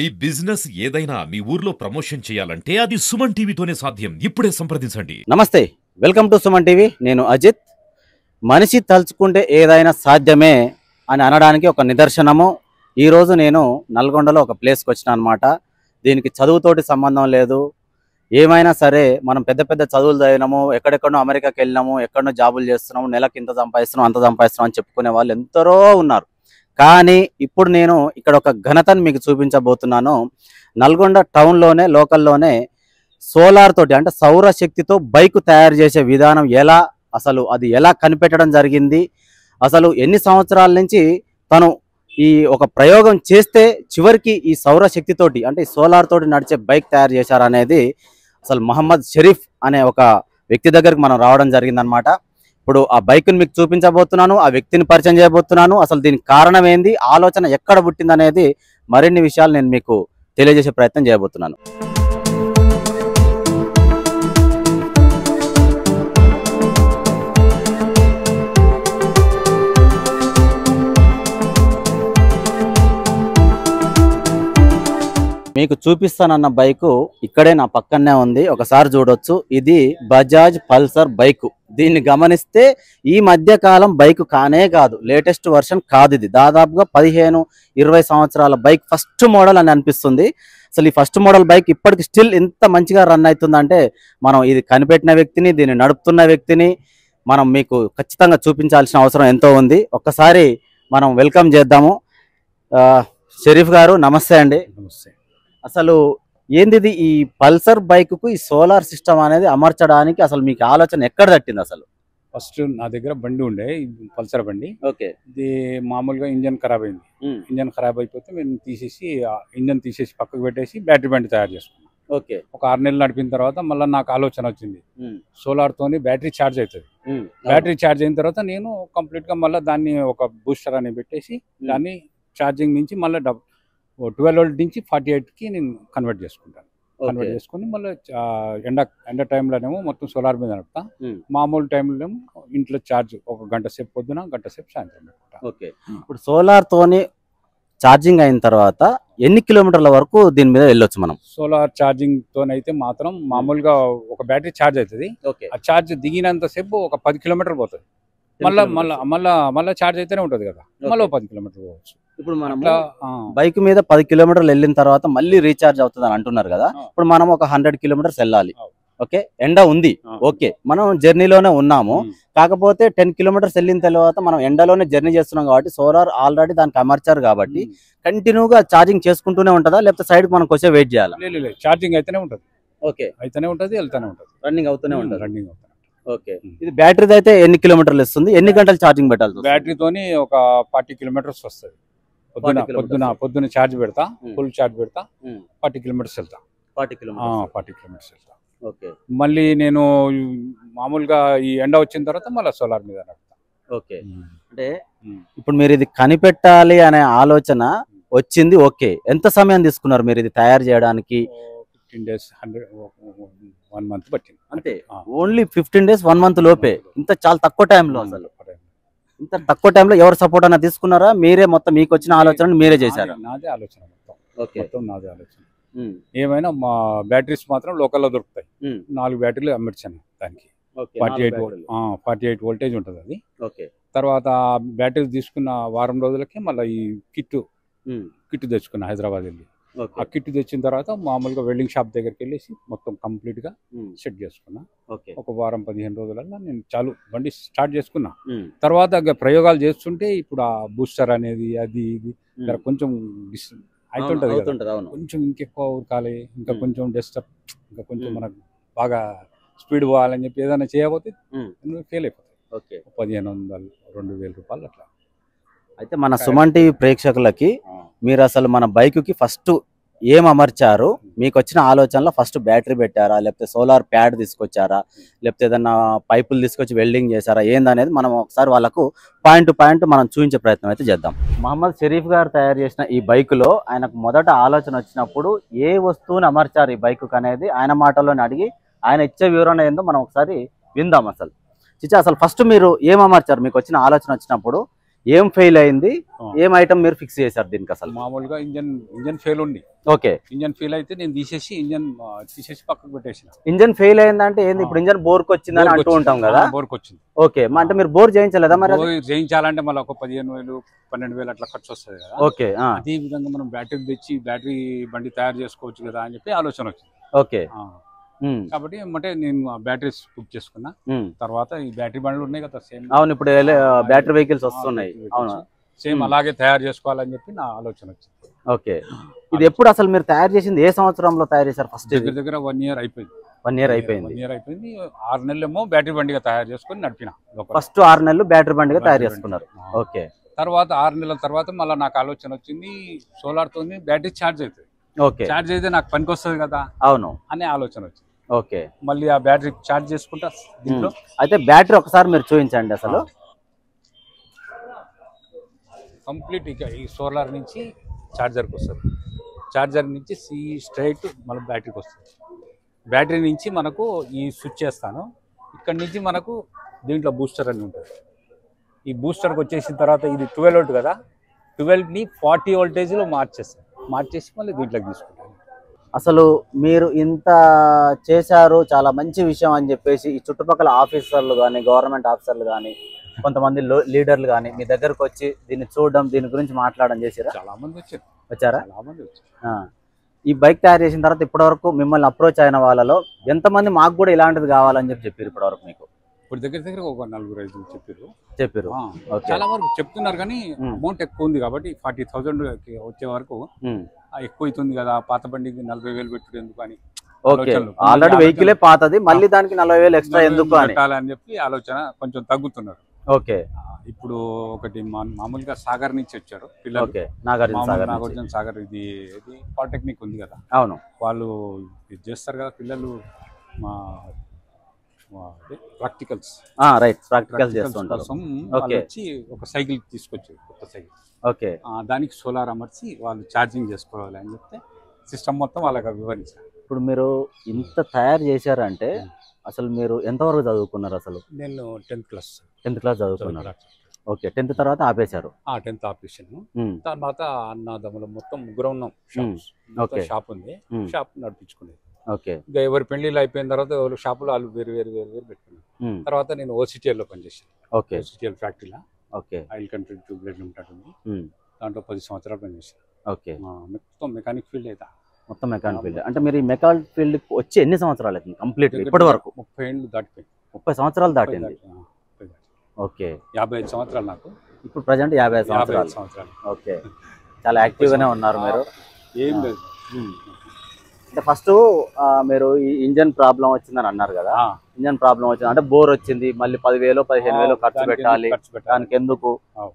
ఈ బిజినెస్ ఏదైనా మీ ఊర్లో ప్రమోషన్ చేయాలంటే అది సుమన్ టీవీతోనే సాధ్యం. ఇప్పుడే సంప్రదించండి. నమస్తే, వెల్కమ్ టు సుమన్ టీవీ. నేను అజిత్. మనిషి తలుచుకుంటే ఏదైనా సాధ్యమే అని అనడానికి ఒక నిదర్శనము. ఈరోజు నేను నల్గొండలో ఒక ప్లేస్కి వచ్చిన అనమాట. దీనికి చదువుతోటి సంబంధం లేదు. ఏమైనా సరే మనం పెద్ద పెద్ద చదువులు చదివినాము, ఎక్కడెక్కడో అమెరికాకి వెళ్ళినాము, ఎక్కడో జాబులు చేస్తున్నాము, నెలకు ఇంత సంపాదిస్తున్నాం అంత సంపాదిస్తున్నాం అని చెప్పుకునే వాళ్ళు ఎందరో ఉన్నారు. కానీ ఇప్పుడు నేను ఇక్కడ ఒక ఘనతను మీకు చూపించబోతున్నాను. నల్గొండ టౌన్లోనే లోకల్లోనే సోలార్ తోటి అంటే సౌరశక్తితో బైక్ తయారు చేసే విధానం అది ఎలా కనిపెట్టడం జరిగింది, అసలు ఎన్ని సంవత్సరాల నుంచి తను ఈ ఒక ప్రయోగం చేస్తే చివరికి ఈ సౌరశక్తితోటి అంటే ఈ సోలార్ తోటి నడిచే బైక్ తయారు చేశారనేది అసలు మహమ్మద్ షరీఫ్ అనే ఒక వ్యక్తి దగ్గరికి మనం రావడం జరిగిందనమాట. ఇప్పుడు ఆ బైక్ని మీకు చూపించబోతున్నాను, ఆ వ్యక్తిని పరిచయం చేయబోతున్నాను. అసలు దీనికి కారణం ఏంది, ఆలోచన ఎక్కడ పుట్టిందనేది మరిన్ని విషయాలు నేను మీకు తెలియజేసే ప్రయత్నం చేయబోతున్నాను. మీకు చూపిస్తానన్న బైకు ఇక్కడే నా పక్కనే ఉంది, ఒకసారి చూడొచ్చు. ఇది బజాజ్ పల్సర్ బైకు. దీన్ని గమనిస్తే ఈ మధ్య కాలం బైక్ కానే కాదు, లేటెస్ట్ వర్షన్ కాదు. ఇది దాదాపుగా 15-20 సంవత్సరాల బైక్, ఫస్ట్ మోడల్ అని అనిపిస్తుంది. అసలు ఈ ఫస్ట్ మోడల్ బైక్ ఇప్పటికి స్టిల్ ఎంత మంచిగా రన్ అవుతుందంటే మనం ఇది కనిపెట్టిన వ్యక్తిని, దీన్ని నడుపుతున్న వ్యక్తిని మనం మీకు ఖచ్చితంగా చూపించాల్సిన అవసరం ఎంతో ఉంది. ఒక్కసారి మనం వెల్కమ్ చేద్దాము. షరీఫ్ గారు నమస్తే అండి. నమస్తే. అసలు ఏంది ఈ పల్సర్ బైక్ కు ఈ సోలార్ సిస్టమ్ అనేది అమర్చడానికి అసలు మీకు ఆలోచన ఎక్కడ తట్టింది? అసలు ఫస్ట్ నా దగ్గర బండి ఉండే, పల్సర్ బండి. ఓకే. ఇది మామూలుగా ఇంజన్ ఖరాబ్ అయింది. ఇంజన్ ఖరాబ్ అయిపోతే మేము ఇంజన్ తీసేసి పక్కకు పెట్టేసి బ్యాటరీ బండి తయారు చేసుకున్నాం. ఓకే. ఒక 6 నెలలు నడిపిన తర్వాత మళ్ళీ నాకు ఆలోచన వచ్చింది, సోలార్ తోని బ్యాటరీ ఛార్జ్ అవుతుంది. బ్యాటరీ ఛార్జ్ అయిన తర్వాత నేను కంప్లీట్ గా మళ్ళీ దాన్ని ఒక బూస్టర్ అని పెట్టేసి దాన్ని ఛార్జింగ్ నుంచి మళ్ళీ 12 వోల్ట్ నుంచి 48కి నేను కన్వర్ట్ చేసుకుంటాను. కన్వర్ట్ చేసుకుని మళ్ళీ ఎండ టైంలోనేమో మొత్తం సోలార్ మీద నడుపుతా. మామూలు టైంలోనేమో ఇంట్లో ఛార్జ్ ఒక గంట సేపు పొద్దున, గంట సేపు సాయంత్రం పెట్టుకుంటా. ఓకే. ఇప్పుడు సోలార్ తోని ఛార్జింగ్ అయిన తర్వాత ఎన్ని కిలోమీటర్ల వరకు దీని మీద వెళ్ళొచ్చు మనం? సోలార్ ఛార్జింగ్ తోనైతే మాత్రం మామూలుగా ఒక బ్యాటరీ ఛార్జ్ అవుతుంది. ఆ ఛార్జ్ దిగినంత సేపు ఒక 10 కిలోమీటర్లు పోతుంది. మళ్ళీ ఛార్జ్ అయితేనే ఉంటుంది కదా, మళ్ళీ 10 కిలోమీటర్లు పోవచ్చు. ఇప్పుడు మనం బైక్ మీద 10 కిలోమీటర్లు వెళ్ళిన తర్వాత మళ్ళీ రీఛార్జ్ అవుతుంది అని అంటున్నారు కదా. ఇప్పుడు మనం ఒక 100 కిలోమీటర్స్ వెళ్ళాలి. ఓకే, ఎండ ఉంది. ఓకే, మనం జర్నీలోనే ఉన్నాము. కాకపోతే 10 కిలోమీటర్స్ వెళ్ళిన తర్వాత మనం ఎండలోనే జర్నీ చేస్తున్నాం కాబట్టి సోలార్ ఆల్రెడీ దానికి అమర్చారు కాబట్టి కంటిన్యూగా ఛార్జింగ్ చేసుకుంటూనే ఉంటుందా, లేకపోతే సైడ్ మనకు వచ్చే వెయిట్ చేయాలి? లేదు, ఛార్జింగ్ అయితేనే ఉంటుంది. ఓకే, అయితేనే ఉంటుంది, వెళ్తూనే ఉంటుంది, రన్నింగ్ అవుతూనే ఉంటుంది. రన్నింగ్ అవుతుంది. ఓకే. ఇది బ్యాటరీ అయితే ఎన్ని కిలోమీటర్లు ఇస్తుంది, ఎన్ని గంటలు ఛార్జింగ్ పెట్టాలి? బ్యాటరీతోని ఒక 40 కిలోమీటర్స్ వస్తుంది. పొద్దున ఛార్జ్ పెడతా, ఫుల్ ఛార్జ్ పెడతా, 40 కిలోమీటర్స్ వెళ్తా. 40 కిలోమీటర్స్ వెళ్తా. ఓకే. మళ్ళీ నేను మామూలుగా ఈ ఎండ వచ్చిన తర్వాత మళ్ళీ సోలార్ మీద నడుపుతా. ఓకే. అంటే ఇప్పుడు మీరు ఇది కనిపెట్టాలి అనే ఆలోచన వచ్చింది. ఓకే, ఎంత సమయం తీసుకున్నారు మీరు ఇది తయారు చేయడానికి? 15 డేస్, 1 మంత్ పట్టింది అంతే. ఓన్లీ 15 డేస్, 1 మంత్ లోపే. ఇంత చాలా తక్కువ టైంలో, అసలు ఇంత తక్కువ టైంలో ఎవరు సపోర్ట్ అన్న తీసుకున్నారా? మీరే మొత్తం మీకు వచ్చిన ఆలోచన మీరే చేశారా? నాదే ఆలోచన మొత్తం. ఓకే, మొత్తం నాదే ఆలోచన. ఏమైనా మా బ్యాటరీస్ మాత్రం లోకల్లో దొరుకుతాయి. 4 బ్యాటరీలు అమర్చాను దానికి. 48 వోల్టేజ్ ఉంటుంది అది. ఓకే. తర్వాత బ్యాటరీ తీసుకున్న వారం రోజులకి మళ్ళీ ఈ కిట్ తెచ్చుకున్నా హైదరాబాద్ వెళ్ళి. ఆ కిట్ తెచ్చిన తర్వాత మామూలుగా వెల్డింగ్ షాప్ దగ్గరికి వెళ్ళేసి మొత్తం కంప్లీట్ గా సెట్ చేసుకున్నా. ఒక వారం 15 రోజులలో నేను చాలు బండి స్టార్ట్ చేసుకున్నా. తర్వాత ప్రయోగాలు చేస్తుంటే ఇప్పుడు ఆ బూస్టర్ అనేది అది ఇది కొంచెం అవుతుంటది, కొంచెం ఇంకెక్కువ ఉరకాలి, ఇంకా కొంచెం డెస్టప్, ఇంకా కొంచెం మనకు బాగా స్పీడ్ పోవాలని చెప్పి ఏదైనా చేయకపోతే ఫెయిల్ అయిపోతాయి. 1500-2000 రూపాయలు అట్లా. అయితే మన సుమన్ టీవీ ప్రేక్షకులకి మీరు అసలు మన బైక్కి ఫస్ట్ ఏం అమర్చారు, మీకు వచ్చిన ఆలోచనలో ఫస్ట్ బ్యాటరీ పెట్టారా, లేకపోతే సోలార్ ప్యాడ్ తీసుకొచ్చారా, లేకపోతే ఏదన్నా పైపులు తీసుకొచ్చి వెల్డింగ్ చేశారా, ఏందనేది మనం ఒకసారి వాళ్ళకు పాయింట్ టు పాయింట్ మనం చూపించే ప్రయత్నం అయితే చేద్దాం. మహమ్మద్ షరీఫ్ గారు తయారు చేసిన ఈ బైకులో ఆయనకు మొదట ఆలోచన వచ్చినప్పుడు ఏ వస్తువుని అమర్చారు ఈ బైకు అనేది ఆయన మాటల్లోనే అడిగి ఆయన ఇచ్చే వివరణ ఏందో మనం ఒకసారి విందాం. అసలు ఫస్ట్ మీరు ఏం అమర్చారు, మీకు వచ్చిన ఆలోచన వచ్చినప్పుడు ఏం ఫెయిల్ అయింది, ఆ. ఏం ఐటమ్ మీరు ఫిక్స్ చేశారు దీనికి అసలు? మామూలుగా ఇంజన్ ఫెయిల్ ఉంది. ఓకే, ఇంజన్ ఫెయిల్ అయితే నేను తీసేసి పక్కకు పెట్టేసిన. ఇంజన్ ఫెయిల్ అయిందంటే ఏంది? ఇప్పుడు ఇంజన్ బోర్కి వచ్చిందని అంటూ ఉంటాం కదా. బోర్కి వచ్చింది. ఓకే, అంటే మీరు బోర్ చేయించలేదా మరి? బోర్ చేయించాలంటే మళ్ళీ ఒక 15,000 12,000 అట్లా ఖర్చు వస్తుంది కదా. ఓకే, అదే విధంగా మనం బ్యాటరీ బండి తయారు చేసుకోవచ్చు కదా అని చెప్పి ఆలోచన వచ్చింది. ఓకే, కాబట్టి ఏమంటే నేను బ్యాటరీస్ బుక్ చేసుకున్నా. తర్వాత ఈ బ్యాటరీ బండ్లు ఉన్నాయి కదా సేమ్. అవును, ఇప్పుడు బ్యాటరీ వెహికల్స్ వస్తున్నాయి. అవును, సేమ్ అలాగే తయారు చేసుకోవాలని చెప్పి నా ఆలోచన వచ్చింది. ఓకే, ఇది ఎప్పుడు అసలు మీరు తయారు చేసింది ఏ సంవత్సరంలో తయారు చేశారు? ఫస్ట్ దగ్గర 1 year అయిపోయింది. 1 year అయిపోయింది. 1 year అయిపోయింది. 6 నెలలేమో బ్యాటరీ బండిగా తయారు చేసుకొని నడిపిన. ఫస్ట్ 6 నెలలు బ్యాటరీ బండిగా తయారు చేసుకున్నారు. ఓకే, తర్వాత 6 నెలల తర్వాత మళ్ళీ నాకు ఆలోచన వచ్చింది, సోలార్ తోని బ్యాటరీ ఛార్జ్ అవుతుంది. ఓకే, ఛార్జ్ అయితే నాకు పనికి వస్తుంది కదా. అవును అనే ఆలోచన వచ్చింది. ఓకే, మళ్ళీ ఆ బ్యాటరీ ఛార్జ్ చేసుకుంటా దీంట్లో. అయితే బ్యాటరీ ఒకసారి మీరు చూపించండి అసలు. కంప్లీట్ ఇక ఈ సోలార్ నుంచి ఛార్జర్కి వస్తుంది, ఛార్జర్ నుంచి స్ట్రైట్ మళ్ళీ బ్యాటరీకి వస్తుంది. బ్యాటరీ నుంచి మనకు ఈ స్విచ్ చేస్తాను, ఇక్కడ నుంచి మనకు దీంట్లో బూస్టర్ అని ఉంటుంది. ఈ బూస్టర్కి వచ్చేసిన తర్వాత ఇది 12 వోల్ట్ కదా, 12ని 40 వోల్టేజ్లో మార్చేసి మళ్ళీ దీంట్లోకి తీసుకుంటాను. అసలు మీరు ఇంత చేశారు, చాలా మంచి విషయం అని చెప్పేసి ఈ చుట్టుపక్కల ఆఫీసర్లు కానీ, గవర్నమెంట్ ఆఫీసర్లు కానీ, కొంతమంది లీడర్లు కానీ మీ దగ్గరకు వచ్చి దీన్ని చూడడం, దీని గురించి మాట్లాడడం చేసిరా? చాలా మంది వచ్చారా? చాలా మంది వచ్చారు. ఈ బైక్ తయారు చేసిన తర్వాత ఇప్పటివరకు మిమ్మల్ని అప్రోచ్ అయిన వాళ్ళలో ఎంతమంది మాకు కూడా ఇలాంటిది కావాలని చెప్పారు ఇప్పటివరకు మీకు? ఇప్పుడు దగ్గర ఒక 4-5 చెప్పారు. చాలా వరకు చెప్తున్నారు కానీ అమౌంట్ ఎక్కువ ఉంది కాబట్టి 40,000 వచ్చే వరకు ఎక్కువ అవుతుంది కదా, పాత బండికి 40,000 పెట్టుడు ఎందుకు అని. ఓకే, ఆల్రెడీ వెహికలే పాతది, మళ్ళీ దానికి 40,000 ఎక్స్ట్రా ఎందుకు అని చెప్పి ఆలోచన కొంచెం తగ్గుతున్నారు. ఓకే, ఇప్పుడు ఒకటి మామూలుగా సాగర్ నుంచి వచ్చారు పిల్లలు. నాగార్జున సాగర్, ఇది పాలిటెక్నిక్ ఉంది కదా. అవును, వాళ్ళు ఇది చేస్తారు కదా పిల్లలు, మా ప్రాక్టికల్స్ చేస్తుంటారు. వచ్చి ఒక సైకిల్ తీసుకొచ్చారు, కొత్త సైకిల్. ఓకే, దానికి సోలార్ అమర్చి వాళ్ళు ఛార్జింగ్ చేసుకోవాలి అని చెప్తే సిస్టమ్ మొత్తం వాళ్ళకి వివరించారు. ఇప్పుడు మీరు ఇంత తయారు చేశారంటే అసలు మీరు ఎంతవరకు చదువుకున్నారు? అసలు నేను 10th క్లాస్ చదువుకున్నారు. ఓకే, 10th తర్వాత ఆపేశారు? 10th ఆపేసాను. తర్వాత అన్నదమ్ములు మొత్తం ముగ్గురు ఉన్నాం. షాప్ ఉంది, షాప్ నడిపించుకునేది. ఓకే, ఇంకా ఎవరి పెళ్లిళ్ళు అయిపోయిన తర్వాత ఎవరు షాపులో వాళ్ళు వేరు పెట్టుకున్నాను. తర్వాత నేను OCTL లో పనిచేసాను. ఓకే, OCTL ఫ్యాక్టరీలో. Okay, oil country tubular limited ఉంది, దాంట్లో 10 సంవత్సరాలు పనిచేసాను. ఓకే, మొత్తం మెకానిక్ ఫీల్డ్ అయితే. మొత్తం మెకానిక్ ఫీల్డ్ అంటే మీరు ఈ మెకానిక్ ఫీల్డ్ వచ్చి ఎన్ని సంవత్సరాలు అవుతుంది కంప్లీట్? ఇప్పటి వరకు 30 ఏళ్ళు దాటిపోయింది. 30 సంవత్సరాలు దాటింది. ఓకే, 55 సంవత్సరాలు నాకు. ఇప్పుడు ప్రజెంట్ 55 సంవత్సరాలు. ఓకే, చాలా యాక్టివ్ గానే ఉన్నారు మీరు. ఏం లేదు, అంటే ఫస్ట్ మీరు ఈ ఇంజన్ ప్రాబ్లం వచ్చిందని అన్నారు కదా. ఇంజన్ ప్రాబ్లం వచ్చింది అంటే బోర్ వచ్చింది, మళ్ళీ 10,000 15,000 ఖర్చు పెట్టాలి, దానికి ఎందుకు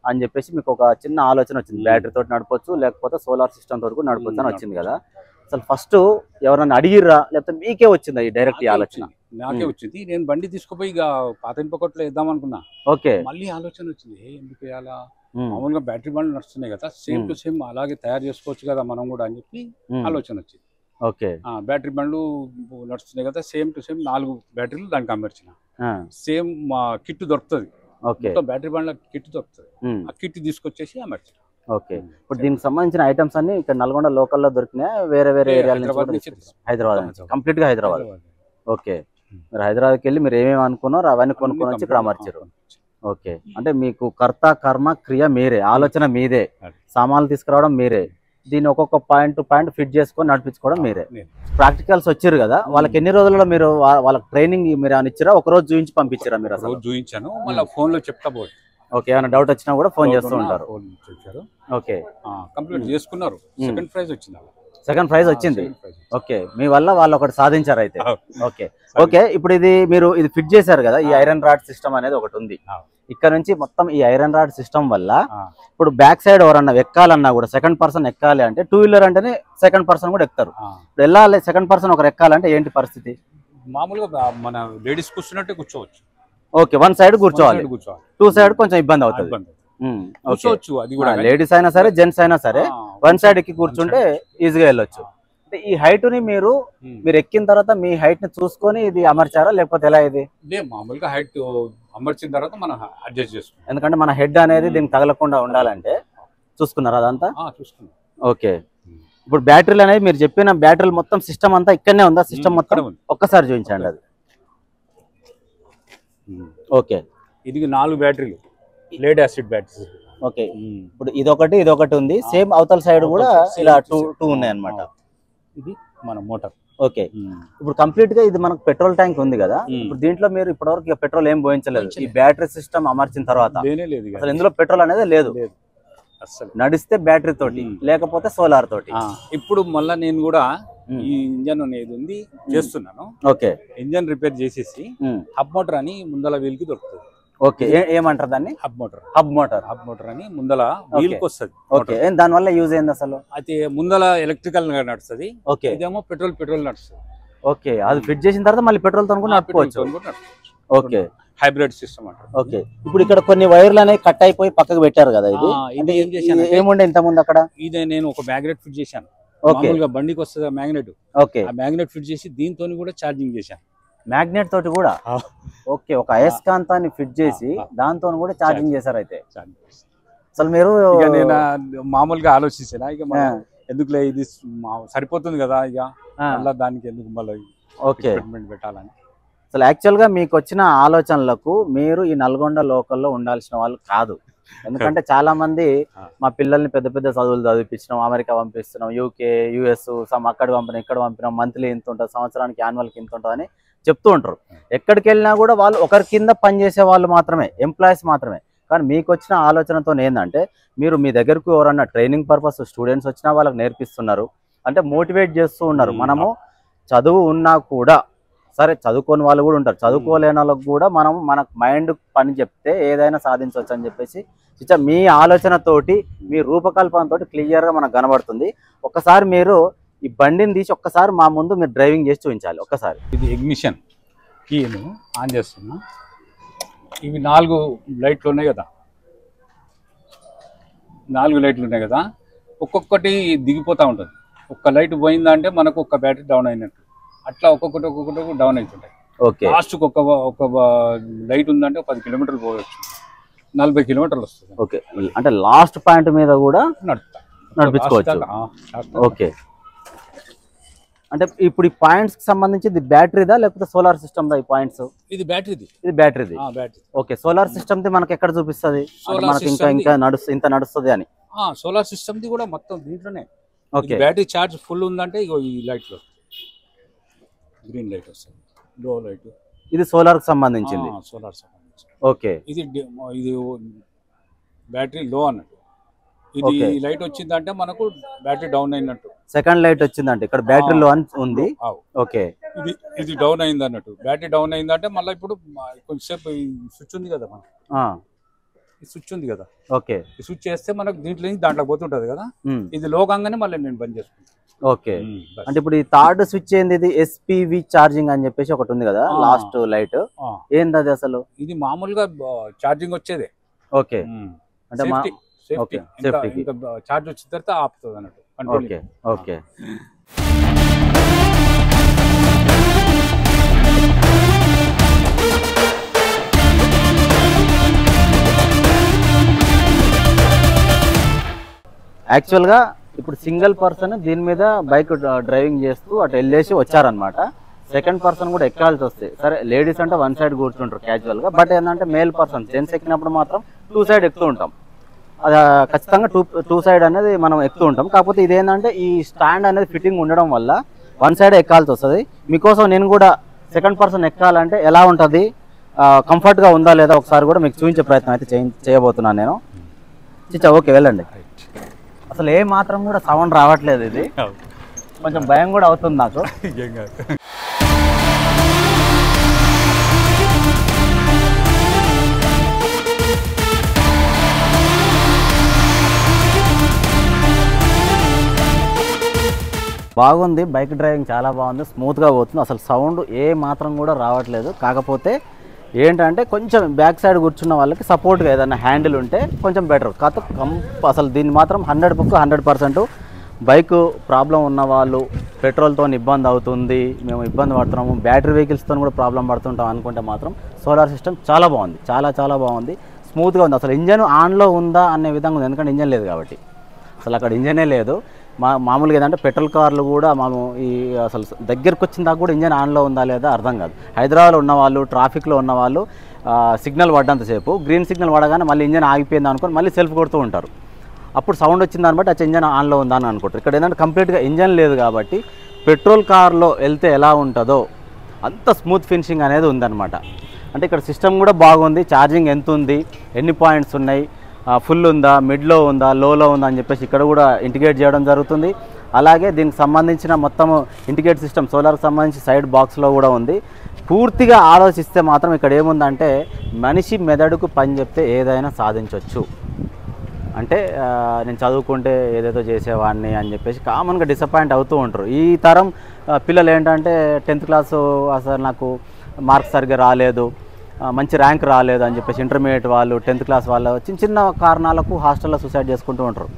అని చెప్పేసి మీకు ఒక చిన్న ఆలోచన వచ్చింది. బ్యాటరీ తోటి నడపొచ్చు, లేకపోతే సోలార్ సిస్టమ్ తోటి కూడా నడపొచ్చు అని వచ్చింది కదా. అసలు ఫస్ట్ ఎవరన్నా అడిగిర్రా, లేకపోతే మీకే వచ్చిందా ఈ డైరెక్ట్ ఆలోచన? నాకే వచ్చింది. నేను బండి తీసుకుపోయి ఇక పాత ఇనుపకొట్లో వేద్దాం అనుకున్నా. ఓకే, మళ్ళీ ఆలోచన వచ్చింది, ఎందుకు వేయాలా, మామూలుగా బ్యాటరీ బండ్లు నడుస్తున్నాయి కదా, సేమ్ టు సేమ్ అలాగే తయారు చేసుకోవచ్చు కదా మనం కూడా అని చెప్పి ఆలోచన వచ్చింది. ఓకే, బ్యాటరీ బండ్లు నడుస్తున్నాయి కదా, సేమ్ టు సేమ్ 4 బ్యాటరీలు దానికి అమర్చిన. సేమ్ మా కిట్ దొరుకుతుంది, బ్యాటరీ బండ్ల కిట్ దొరుకుతుంది, ఆ కిట్ తీసుకొచ్చేసి అమర్చిన. ఓకే, ఇప్పుడు దీనికి సంబంధించిన ఐటమ్స్ అన్ని ఇక్కడ నల్గొండ లోకల్లో దొరికినాయి, వేరే ఏరియాల నుంచి? హైదరాబాద్ నుంచి, కంప్లీట్ గా హైదరాబాద్. ఓకే, మీరు హైదరాబాద్కి వెళ్ళి మీరు ఏమేమి అనుకున్నారో అవన్నీ కొనుక్కొని వచ్చి ఇక్కడ అమర్చారు. ఓకే, అంటే మీకు కర్త కర్మ క్రియ మీరే, ఆలోచన మీదే, సామాన్లు తీసుకురావడం మీరే, దీన్ని ఒక్కొక్క పాయింట్ టు పాయింట్ ఫిట్ చేసుకొని నడిపించుకోవడం మీరే. ప్రాక్టికల్స్ వచ్చారు కదా, వాళ్ళకి ఎన్ని రోజుల్లో మీరు వాళ్ళకి ట్రైనింగ్ మీరు అని ఇచ్చారా? ఒక రోజు చూపించి పంపించారా మీరు? అసలు చూపించాను, మళ్ళీ ఫోన్ లో చెప్తా పోయి. ఓకే, ఏమైనా డౌట్ వచ్చినా కూడా ఫోన్ చేస్తూ ఉంటారు. ఓకే, కంప్లీట్ చేసుకున్నారు. సెకండ్ ప్రైజ్ వచ్చింది. సెకండ్ ప్రైజ్ వచ్చింది. ఓకే, మీ వల్ల వాళ్ళు ఒకటి సాధించారు అయితే. ఓకే, ఓకే, ఇప్పుడు ఇది ఫిట్ చేశారు కదా, ఈ ఐరన్ రాడ్ సిస్టమ్ అనేది ఒకటి ఉంది. ఇక్కడ నుంచి మొత్తం ఈ ఐరన్ రాడ్ సిస్టమ్ వల్ల ఇప్పుడు బ్యాక్ సైడ్ ఎవరన్నా ఎక్కాలన్నా కూడా సెకండ్ పర్సన్ ఎక్కాలి అంటే, 2 వీలర్ అంటేనే సెకండ్ పర్సన్ కూడా ఎక్కుతారు. ఇప్పుడు వెళ్ళాలి సెకండ్ పర్సన్ ఒకరు ఎక్కాలంటే ఏంటి పరిస్థితి? మామూలుగా మన లేడీస్ కూర్చున్నట్టే కూర్చోవచ్చు. ఓకే, 1 సైడ్ కూర్చోవాలి, 2 సైడ్ కొంచెం ఇబ్బంది అవుతుంది. లేడీస్ అయినా సరే, జెంట్స్ అయినా సరే 1 సైడ్ ఎక్కి కూర్చుంటే ఈజీగా వెళ్ళొచ్చు. అంటే ఈ హైట్ ని మీరు ఎక్కిన తర్వాత మీ హైట్ ని చూసుకొని ఇది అమర్చారా, లేకపోతే ఎలా? ఇది మామూలుగా హైట్ అమర్చిన తర్వాత మనం అడ్జస్ట్ చేసుకుంటాం. ఎందుకంటే మన హెడ్ అనేది దీనికి తగలకుండా ఉండాలంటే చూసుకున్నారు అదంతా. చూసుకున్నాం. ఓకే, ఇప్పుడు బ్యాటరీలు అనేది మీరు చెప్పిన బ్యాటరీలు మొత్తం సిస్టమ్ అంతా ఇక్కడనే ఉందా? సిస్టమ్ మొత్తం ఒక్కసారి చూపించండి అది. ఓకే, ఇది 4 బ్యాటరీలు లేడ్ యాసిడ్ బ్యాటరీస్. ఓకే, ఇప్పుడు ఇదొకటి ఉంది, సేమ్ అవతల సైడ్ కూడా ఇలా టూ ఉన్నాయి అన్నమాట. ఇది మన మోటార్. ఓకే, ఇప్పుడు కంప్లీట్ గా ఇది మనకు పెట్రోల్ ట్యాంక్ ఉంది కదా, ఇప్పుడు దీంట్లో మీరు ఇప్పటివరకు పెట్రోల్ ఏం పోయించలేదు. ఈ బ్యాటరీ సిస్టమ్ అమర్చిన తర్వాత అసలు ఇందులో పెట్రోల్ అనేది లేదు, అసలు నడిస్తే బ్యాటరీ తోటి లేకపోతే సోలార్ తోటి. ఇప్పుడు మళ్ళా నేను కూడా ఈ ఇంజన్ అనేది ఉంది చేస్తున్నాను. ఓకే, ఇంజన్ రిపేర్ చేసేసి హబ్ మోటార్ అని ముందల వీల్ కి దొరుకుతుంది. ఓకే, ఏమంటారు దాన్ని? Hub motor. హబ్ మోటార్ అని ముందల వీల్ కి వస్తుంది. ఓకే, దాని వల్ల యూజ్ ఏంది అసలు? అయితే ముందల ఎలక్ట్రికల్ గా నడుస్తుంది. ఓకే, ఇదేమో పెట్రోల్ నడుస్తుంది. ఓకే, అది ఫిట్ చేసిన తర్వాత మళ్ళీ పెట్రోల్ తో కూడా నడుపుకోవచ్చు. ఓకే, హైబ్రిడ్ సిస్టమ్ అంటారు. ఓకే, ఇప్పుడు ఇక్కడ కొన్ని వైర్లు అనేవి కట్ అయిపోయి పక్కకు పెట్టారు కదా, ఇది ఏం చేశాను ఏముండే ఇంత ముందు అక్కడ? ఇదే నేను ఒక మ్యాగ్నెట్ ఫిట్ చేశాను. ఓకే, మామూలుగా బండికి వస్తుంది మ్యాగ్నెట్. ఓకే, ఆ మ్యాగ్నెట్ ఫిట్ చేసి దీంతో కూడా ఛార్జింగ్ చేశాను. మ్యాగ్నెట్ తోటి కూడా? ఓకే, ఒక అయస్కాంతాన్ని ఫిట్ చేసి దాంతో కూడా ఛార్జింగ్ చేశారు. అయితే అసలు మీరు నేను మామూలుగా ఆలోచించాను, ఇక ఎందుకులే ఇది సరిపోతుంది కదా, ఇక మళ్ళీ దానికి ఎందుకు మళ్ళీ ఎక్స్పెరిమెంట్ పెట్టాలని. అసలు యాక్చువల్ గా మీకు వచ్చిన ఆలోచనలకు మీరు ఈ నల్గొండ లోకల్లో ఉండాల్సిన వాళ్ళు కాదు. ఎందుకంటే చాలా మంది మా పిల్లల్ని పెద్ద పెద్ద చదువులు చదివిస్తున్నాం, అమెరికా పంపిస్తున్నాం, యూకే, యుఎస్, అక్కడ పంపినాం, ఇక్కడ పంపినాం, మంత్లీ ఇంత ఉంటుంది, సంవత్సరానికి యాన్యువల్కి ఇంత ఉంటుంది అని చెప్తూ ఉంటారు. ఎక్కడికి వెళ్ళినా కూడా వాళ్ళు ఒకరి కింద పనిచేసే వాళ్ళు మాత్రమే, ఎంప్లాయీస్ మాత్రమే. కానీ మీకు వచ్చిన ఆలోచనతో ఏంటంటే మీరు మీ దగ్గరకు ఎవరన్నా ట్రైనింగ్ పర్పస్ స్టూడెంట్స్ వచ్చినా వాళ్ళకి నేర్పిస్తున్నారు, అంటే మోటివేట్ చేస్తూ ఉన్నారు. మనము చదువు ఉన్నా కూడా సరే, చదువుకోని వాళ్ళు కూడా ఉంటారు, చదువుకోలేని వాళ్ళకు కూడా మనం మన మైండ్ పని చెప్తే ఏదైనా సాధించవచ్చు అని చెప్పేసి మీ ఆలోచనతోటి మీ రూపకల్పనతో క్లియర్గా మనకు కనబడుతుంది. ఒక్కసారి మీరు ఈ బండిని తీసి ఒక్కసారి మా ముందు మీరు డ్రైవింగ్ చేసి చూపించాలి ఒక్కసారి. ఇది ఇగ్నిషన్ కీను ఆన్ చేస్తున్నా. ఇవి 4 లైట్లు ఉన్నాయి కదా, 4 లైట్లు ఉన్నాయి కదా, ఒక్కొక్కటి దిగిపోతూ ఉంటుంది. ఒక్క లైట్ పోయిందంటే మనకు ఒక్క బ్యాటరీ డౌన్ అయినట్టు, అట్లా ఒక్కొక్కటి డౌన్ అవుతుంటాయి. ఓకే, లాస్ట్కి ఒక లైట్ ఉందంటే 10 కిలోమీటర్లు పోవచ్చు, 40 కిలోమీటర్లు వస్తుంది. ఓకే, అంటే లాస్ట్ పాయింట్ మీద కూడా నడిపించుకోవచ్చు. ఓకే, అంటే ఇప్పుడు ఈ పాయింట్స్ కి సంబంధించి ఇది బ్యాటరీదా లేకపోతే సోలార్ సిస్టమ్ దా? ఈ పాయింట్స్ ఇది బ్యాటరీది. ఇది బ్యాటరీది. ఓకే, సోలార్ సిస్టమ్ ది మనకి ఎక్కడ చూపిస్తుంది? మనకి ఇంకా నడుస్తుంది అని. సోలార్ సిస్టమ్ ది కూడా మొత్తం దీంట్లోనే. ఓకే, బ్యాటరీ ఛార్జ్ ఫుల్ ఉందంటే ఇగో ఈ లైట్ లో గ్రీన్ లైట్ వస్తుంది, లో లైట్. ఇది సోలార్ కి సంబంధించింది. సోలార్ సంబంధించి. ఓకే, ఇది బ్యాటరీ లో అన్నట్టు. ఇది లైట్ వచ్చిందంటే మనకు బ్యాటరీ డౌన్ అయినట్టు. సెకండ్ లైట్ వచ్చిందంటే ఇక్కడ బ్యాటరీ లో ఉంది. ఓకే, ఇది డౌన్ అయింది అన్నట్టు. బ్యాటరీ డౌన్ అయిందంటే మళ్ళీ ఇప్పుడు కొంచెంసేపు ఈ స్విచ్ ఉంది కదా, ఈ స్విచ్ ఉంది కదా. ఓకే, ఈ స్విచ్ చేస్తే మనకు దీంట్లో నుంచి దాంట్లో పోతుంటది కదా, ఇది లోకంగానే మళ్ళీ నేను బంద్ చేసుకుంటాను. ఓకే, అంటే ఇప్పుడు ఈ థర్డ్ స్విచ్ ఏంది? ఇది ఎస్పీవి ఛార్జింగ్ అని చెప్పేసి ఒకటి ఉంది కదా, లాస్ట్ లైట్. ఏంది అది అసలు? ఇది మామూలుగా ఛార్జింగ్ వచ్చేదే. ఓకే, అంటే సేఫ్టీ ఛార్జ్ వచ్చిన తర్వాత ఆపుతుంది అన్నట్టు. Okay, okay. యాక్చువల్గా ఇప్పుడు సింగిల్ పర్సన్ దీని మీద బైక్ డ్రైవింగ్ చేస్తూ అటు వెళ్ళేసి వచ్చారనమాట. సెకండ్ పర్సన్ కూడా ఎక్కాల్సి వస్తాయి. సరే, లేడీస్ అంటే వన్ సైడ్ కూర్చుంటారు క్యాజువల్గా, బట్ ఏంటంటే మేల్ పర్సన్ జెంట్స్ ఎక్కినప్పుడు మాత్రం 2 సైడ్ ఎక్కుతూ ఉంటాం. అది ఖచ్చితంగా టూ సైడ్ అనేది మనం ఎక్కుతూ ఉంటాం. కాకపోతే ఇదేంటంటే ఈ స్టాండ్ అనేది ఫిట్టింగ్ ఉండడం వల్ల 1 సైడ్ ఎక్కాల్సి వస్తుంది. మీకోసం నేను కూడా సెకండ్ పర్సన్ ఎక్కాలంటే ఎలా ఉంటుంది, కంఫర్ట్గా ఉందా లేదా ఒకసారి కూడా మీకు చూపించే ప్రయత్నం అయితే చేయబోతున్నాను నేను. ఓకే, వెళ్ళండి. అసలు ఏ మాత్రం కూడా సౌండ్ రావట్లేదు, ఇది కొంచెం భయం కూడా అవుతుంది నాకు. బాగుంది, బైక్ డ్రైవింగ్ చాలా బాగుంది, స్మూత్గా పోతుంది, అసలు సౌండ్ ఏ మాత్రం కూడా రావట్లేదు. కాకపోతే ఏంటంటే కొంచెం బ్యాక్ సైడ్ కూర్చున్న వాళ్ళకి సపోర్ట్గా ఏదైనా హ్యాండిల్ ఉంటే కొంచెం బెటర్. కాకపోతే అసలు దీన్ని మాత్రం 100% బైక్ ప్రాబ్లం ఉన్న వాళ్ళు, పెట్రోల్తో ఇబ్బంది అవుతుంది, మేము ఇబ్బంది పడుతున్నాము, బ్యాటరీ వెహికల్స్తో కూడా ప్రాబ్లం పడుతుంటాం అనుకుంటే మాత్రం సోలార్ సిస్టమ్ చాలా బాగుంది, చాలా బాగుంది, స్మూత్గా ఉంది. అసలు ఇంజన్ ఆన్లో ఉందా అనే విధంగా ఉంది, ఎందుకంటే ఇంజన్ లేదు కాబట్టి. అసలు అక్కడ ఇంజనే లేదు. మామూలుగా ఏంటంటే పెట్రోల్ కార్లు కూడా ఈ అసలు దగ్గరకు వచ్చిన దాకా కూడా ఇంజన్ ఆన్లో ఉందా లేదా అర్థం కాదు. హైదరాబాద్లో ఉన్నవాళ్ళు, ట్రాఫిక్లో ఉన్నవాళ్ళు సిగ్నల్ పడ్డంతసేపు గ్రీన్ సిగ్నల్ పడగానే మళ్ళీ ఇంజన్ ఆగిపోయింది అనుకొని మళ్ళీ సెల్ఫ్ కొడుతూ ఉంటారు. అప్పుడు సౌండ్ వచ్చింది దాన్ని బట్టి ఇంజన్ ఆన్లో ఉందా అని అనుకుంటారు. ఇక్కడ ఏంటంటే కంప్లీట్గా ఇంజన్ లేదు కాబట్టి పెట్రోల్ కార్లో వెళ్తే ఎలా ఉంటుందో అంత స్మూత్ ఫినిషింగ్ అనేది ఉందన్నమాట. అంటే ఇక్కడ సిస్టమ్ కూడా బాగుంది. ఛార్జింగ్ ఎంత ఉంది, ఎన్ని పాయింట్స్ ఉన్నాయి, ఫుల్ ఉందా, మిడ్లో ఉందా, లోలో ఉందా అని చెప్పేసి ఇక్కడ కూడా ఇంటిగ్రేట్ చేయడం జరుగుతుంది. అలాగే దీనికి సంబంధించిన మొత్తం ఇంటిగ్రేట్ సిస్టమ్ సోలార్కి సంబంధించి సైడ్ బాక్స్లో కూడా ఉంది. పూర్తిగా ఆలోచిస్తే మాత్రం ఇక్కడ ఏముందంటే మనిషి మెదడుకు పని చెప్తే ఏదైనా సాధించవచ్చు. అంటే నేను చదువుకుంటే ఏదేదో చేసేవాడిని అని చెప్పేసి కామన్గా డిసప్పాయింట్ అవుతూ ఉంటారు. ఈ తరం పిల్లలు ఏంటంటే 10th క్లాసు అసలు నాకు మార్క్స్ సరిగ్గా రాలేదు, మంచి ర్యాంక్ రాలేదు అని చెప్పేసి ఇంటర్మీడియట్ వాళ్ళు, 10th క్లాస్ వాళ్ళు చిన్న కారణాలకు హాస్టల్లో సూసైడ్ చేసుకుంటూ ఉంటారు.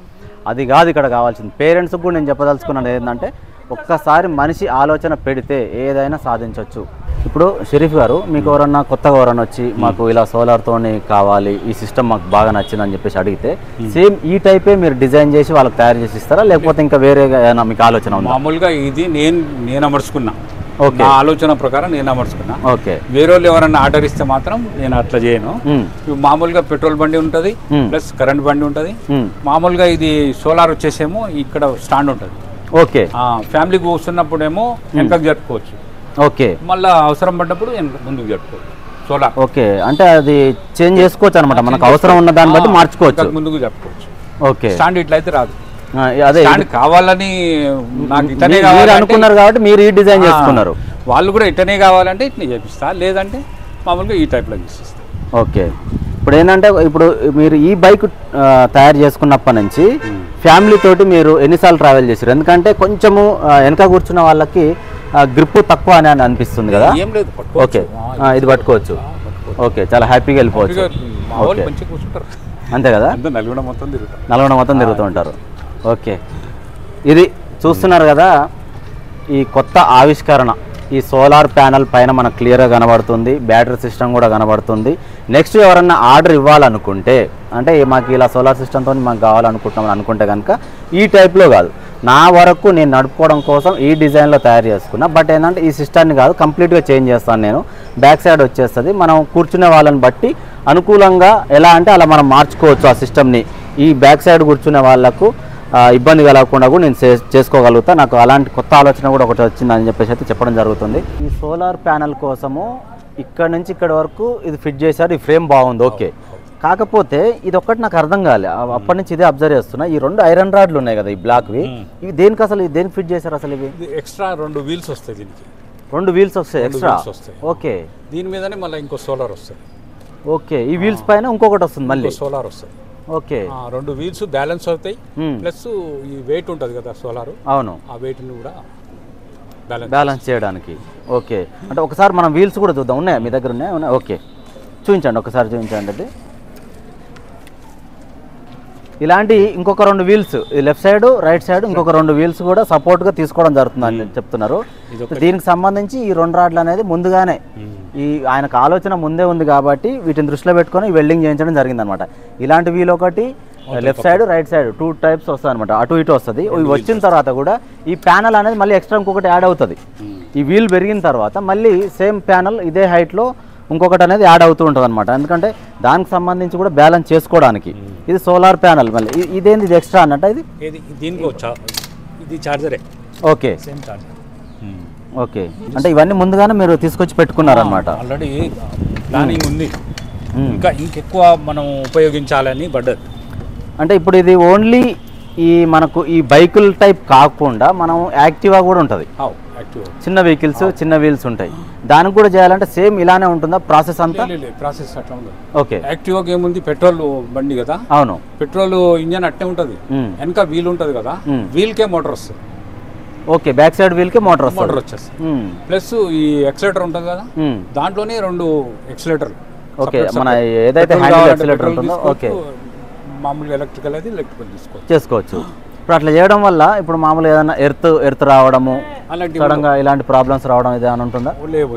అది కాదు ఇక్కడ కావాల్సింది. పేరెంట్స్కి కూడా నేను చెప్పదలుచుకున్నది ఏంటంటే ఒక్కసారి మనిషి ఆలోచన పెడితే ఏదైనా సాధించవచ్చు. ఇప్పుడు షరీఫ్ గారు, మీకు ఎవరన్నా కొత్తగా ఎవరన్నా వచ్చి మాకు ఇలా సోలార్తోనే కావాలి, ఈ సిస్టమ్ మాకు బాగా నచ్చిందని చెప్పేసి అడిగితే సేమ్ ఈ టైపే మీరు డిజైన్ చేసి వాళ్ళకి తయారు చేసి ఇస్తారా, లేకపోతే ఇంకా వేరేగా మీకు ఆలోచన ఉందా? మామూలుగా ఇది నేను అమర్చుకున్నా, నా ఆలోచన ప్రకారం నేను అమర్చుకున్నా. ఓకే, వేరే వాళ్ళు ఎవరన్నా ఆర్డర్ ఇస్తే మాత్రం నేను అట్లా చేయను. మామూలుగా పెట్రోల్ బండి ఉంటుంది, ప్లస్ కరెంట్ బండి ఉంటుంది. మామూలుగా ఇది సోలార్ వచ్చేసేమో ఇక్కడ స్టాండ్ ఉంటుంది. ఓకే, ఫ్యామిలీకి కూర్చున్నప్పుడేమో వెనకకు జరుపుకోవచ్చు. ఓకే, మళ్ళీ అవసరం పడ్డప్పుడు ముందుకు జరుపుకోవచ్చు. సోలార్ ఓకే, అంటే అది చేంజ్ చేసుకోవచ్చు అనమాట, మనకు అవసరం ఉన్న దాన్ని బట్టి మార్చుకోవచ్చు, ముందుకు జరుపుకోవచ్చు. ఓకే, స్టాండ్ ఇట్లయితే రాదు. అదే కావాలని నాకు ఇతనే అనుకున్నారు కాబట్టి మీరు ఈ డిజైన్ చేసుకున్నారు. వాళ్ళు కూడా ఇటనే కావాలంటే ఇట్నే చేపిస్తా, లేదంటే మామూలుగా ఈ టైప్లో చేసిస్తా. ఓకే, ఇప్పుడు ఏంటంటే ఇప్పుడు మీరు ఈ బైక్ తయారు చేసుకున్నప్పటి నుంచి ఫ్యామిలీ తోటి మీరు ఎన్నిసార్లు ట్రావెల్ చేశారు? ఎందుకంటే కొంచెము వెనక కూర్చున్న వాళ్ళకి గ్రిప్ తక్కువ అని అనిపిస్తుంది కదా. ఏం లేదు, ఓకే, ఇది పట్టుకోవచ్చు. ఓకే, చాలా హ్యాపీగా వెళ్ళిపోవచ్చు. అంతే కదా, నల్గొండ మొత్తం తిరుగుతూ ఉంటారు. ఓకే, ఇది చూస్తున్నారు కదా, ఈ కొత్త ఆవిష్కరణ ఈ సోలార్ ప్యానల్ పైన మనకు క్లియర్గా కనబడుతుంది, బ్యాటరీ సిస్టమ్ కూడా కనబడుతుంది. నెక్స్ట్ ఎవరన్నా ఆర్డర్ ఇవ్వాలనుకుంటే, అంటే మాకు ఇలా సోలార్ సిస్టమ్తో మాకు కావాలనుకుంటున్నామని అనుకుంటే కనుక ఈ టైప్లో కాదు, నా వరకు నేను నడుపుకోవడం కోసం ఈ డిజైన్లో తయారు చేసుకున్నా. బట్ ఏంటంటే ఈ సిస్టమ్ని కాదు, కంప్లీట్గా చేంజ్ చేస్తాను నేను. బ్యాక్ సైడ్ వచ్చేస్తుంది, మనం కూర్చునే వాళ్ళని బట్టి అనుకూలంగా ఎలా అంటే అలా మనం మార్చుకోవచ్చు ఆ సిస్టమ్ని. ఈ బ్యాక్ సైడ్ కూర్చునే వాళ్ళకు ఇబ్బంది కలగకుండా కూడా నేను చేసుకోగలుగుతా. నాకు అలాంటి కొత్త ఆలోచన కూడా ఒకటి వచ్చిందని చెప్పేసి అయితే చెప్పడం జరుగుతుంది. ఈ సోలార్ ప్యానల్ కోసము ఇక్కడ నుంచి ఇక్కడ వరకు ఇది ఫిట్ చేశారు, ఈ ఫ్రేమ్ బాగుంది. ఓకే, కాకపోతే ఇది ఒక్కటి నాకు అర్థం కాలే, అప్పటి నుంచి ఇదే అబ్జర్వ్ చేస్తున్నా. ఈ 2 ఐరన్ రాడ్లు ఉన్నాయి కదా ఈ బ్లాక్వి, ఇవి దేనికి అసలు దేనికి ఫిట్ చేశారు అసలు? ఇవి ఎక్స్ట్రా 2 వీల్స్ వస్తాయి, దీనికి 2 వీల్స్ వస్తాయి ఎక్స్ట్రా. ఓకే, దీని మీదనే మళ్ళీ ఇంకో సోలార్ వస్తుంది. ఓకే, ఈ వీల్స్ పైన ఇంకొకటి వస్తుంది మళ్ళీ సోలార్ వస్తుంది. ఓకే, 2 వీల్స్ బ్యాలెన్స్ అవుతాయి, ప్లస్ ఈ వెయిట్ ఉంటుంది కదా సోలార్, అవును, ఆ వెయిట్ ని కూడా బ్యాలెన్స్ చేయడానికి. ఓకే, అంటే ఒకసారి మనం వీల్స్ కూడా చూద్దాం, ఉన్నాయా మీ దగ్గర? ఉన్నాయి. ఓకే, చూపించండి, ఒకసారి చూపించండి. అది ఇలాంటి ఇంకొక 2 wheels left side right side ఇంకొక 2 వీల్స్ కూడా సపోర్ట్గా తీసుకోవడం జరుగుతుందని చెప్తున్నారు. దీనికి సంబంధించి ఈ 2 రాడ్లు అనేది ముందుగానే ఈ ఆయనకు ఆలోచన ముందే ఉంది కాబట్టి వీటిని దృష్టిలో పెట్టుకొని వెల్డింగ్ చేయించడం జరిగిందనమాట. ఇలాంటి వీల్ ఒకటి left side right side 2 types వస్తుంది అనమాట, అటు ఇటు వస్తుంది. ఇవి వచ్చిన తర్వాత కూడా ఈ ప్యానల్ అనేది మళ్ళీ ఎక్స్ట్రా ఇంకొకటి యాడ్ అవుతుంది. ఈ వీల్ పెరిగిన తర్వాత మళ్ళీ సేమ్ ప్యానల్ ఇదే హైట్లో ఇంకొకటి అనేది యాడ్ అవుతూ ఉంటుంది అనమాట. ఎందుకంటే దానికి సంబంధించి కూడా బ్యాలెన్స్ చేసుకోవడానికి. ఇది సోలార్ ప్యానల్, మళ్ళీ ఇదేంది, ఇది ఎక్స్ట్రా అన్నట్టు ఇది చార్జరే. ఓకే, ఓకే, అంటే ఇవన్నీ ముందుగానే మీరు తీసుకొచ్చి పెట్టుకున్నారనమాట. ఆల్రెడీ ప్లానింగ్ ఉంది, ఇంకా ఇంకెక్కువ మనం ఉపయోగించాలని పడ్డది. అంటే ఇప్పుడు ఇది ఓన్లీ ఈ మనకు ఈ బైకుల టైప్ కాకుండా మనం యాక్టివా కూడా ఉంటుంది, చిన్న వెహికల్స్ చిన్న వీల్స్ ఉంటాయి, దానికి కూడా చేయాలంటే సేమ్ ఇలానే ఉంటుందా ప్రాసెస్ అంతా? ప్రాసెస్ అట్లా ఉండదు. ఓకే, యాక్టివాకి ఏముంది, పెట్రోల్ బండి కదా, అవును, పెట్రోల్ ఇంజన్ అట్టే ఉంటుంది, వెనక వీల్ ఉంటుంది కదా, వీల్ కే మోటార్ వస్తుంది. ఓకే, బ్యాక్ సైడ్ వీల్ కి మోటార్ వచ్చేస్తుంది, ప్లస్ ఈ ఎక్సలేటర్ ఉంటుంది కదా, దాంట్లోనే 2 ఎక్సలేటర్లు. ఓకే, మన ఏదైతే హ్యాండిల్ ఎక్సలేటర్ ఉంటుందో ఓకే, మామూలుగా ఎలక్ట్రికల్ అయితే ఎలక్ట్రికల్ చేసుకోవచ్చు. ఇప్పుడు అట్లా చేయడం వల్ల ఇప్పుడు మామూలుగా ఏదైనా ఎర్త్ రావడము, సడన్గా ఇలాంటి ప్రాబ్లమ్స్ రావడం ఏదైనా ఉంటుందా? లేవు,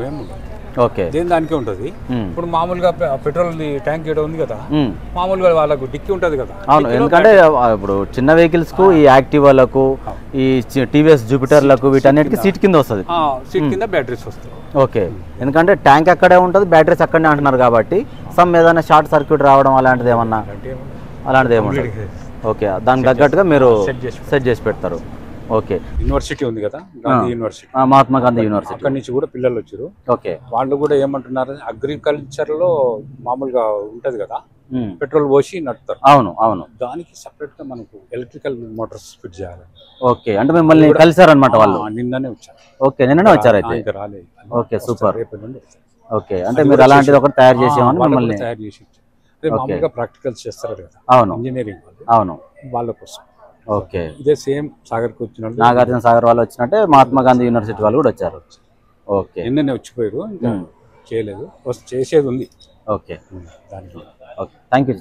ఓకే దేని దానికే ఉంటుంది. ఇప్పుడు మామూలుగా పెట్రోల్ ట్యాంక్ ఏదో ఉంది కదా, మామూలుగా వాళ్ళకు డిక్కీ ఉంటుంది కదా. అవును, ఎందుకంటే ఇప్పుడు చిన్న వెహికల్స్ కు ఈ యాక్టివాలకు ఈ టీవీఎస్ జూపిటర్లకు వీటన్నిటికీ సీట్ కింద వస్తుంది. సీట్ కింద బ్యాటరీస్ వస్తాయి. ఓకే, ఎందుకంటే ట్యాంక్ అక్కడే ఉంటుంది, బ్యాటరీస్ అక్కడనే అంటున్నారు కాబట్టి ఏదైనా షార్ట్ సర్క్యూట్ రావడం అలాంటిది ఏమన్నా ఏముంటుంది. ఓకే, దానికి తగ్గట్టుగా మీరు సెట్ చేసి పెడతారు. ఓకే, యూనివర్సిటీ ఉంది కదా, గాంధీ యూనివర్సిటీ, మహాత్మా గాంధీ యూనివర్సిటీ, అక్కడి నుంచి కూడా పిల్లలు వచ్చారు. ఓకే, వాళ్ళు కూడా ఏమంటున్నారు, అగ్రికల్చర్ లో మామూలుగా ఉంటది కదా, పెట్రోల్ పోసి నడుపుతారు. అవును అవును, దానికి సపరేట్ గా మనకు ఎలక్ట్రికల్ మోటార్స్ ఫిట్ చేయాలి. ఓకే, అంటే మిమ్మల్ని కలిసారనమాట వాళ్ళు? నిన్ననే వచ్చారు. ఓకే, నిన్ననే వచ్చారు అయితే. రాలేదు. Okay, super. ఓకే, అంటే మీరు అలాంటిది ఒకటి తయారు చేసేమని మిమ్మల్ని తయారు చేసి మామూలుగా ప్రాక్టికల్స్ చేస్తారు కదా. అవును, ఇంజనీరింగ్ అవును, వాళ్ళ కోసం. ఓకే, ఇదే సేమ్ సాగర్కి వచ్చిన నాగార్జున సాగర్ వాళ్ళు వచ్చినట్టే మహాత్మా గాంధీ యూనివర్సిటీ వాళ్ళు కూడా వచ్చారు. ఓకే, నిన్ననే వచ్చిపోయారు, ఇంకా చేయలేదు, చేసేది ఉంది. ఓకే, దానికి. Okay, thank you.